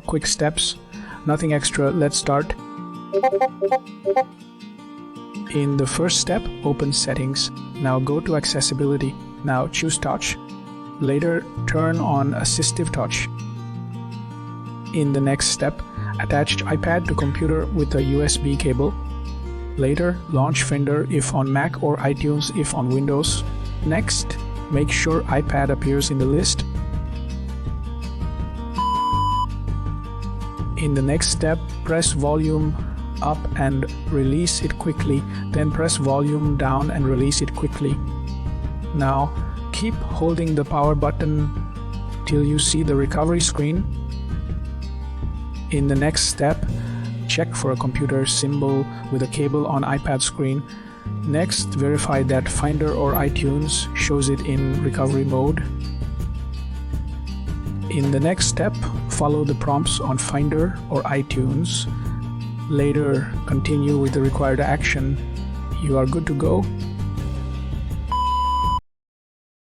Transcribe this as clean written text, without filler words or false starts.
quick steps, nothing extra. Let's start. In the first step, open Settings. Now go to Accessibility. Now choose Touch. Later, turn on Assistive Touch. In the next step, attach iPad to computer with a USB cable. Later, launch Finder if on Mac or iTunes if on Windows. Next, make sure iPad appears in the list. In the next step, press volume up and release it quickly, then press volume down and release it quickly. Now, keep holding the power button till you see the recovery screen. In the next step, check for a computer symbol with a cable on iPad screen. Next, verify that Finder or iTunes shows it in recovery mode. In the next step, follow the prompts on Finder or iTunes. Later, continue with the required action. You are good to go.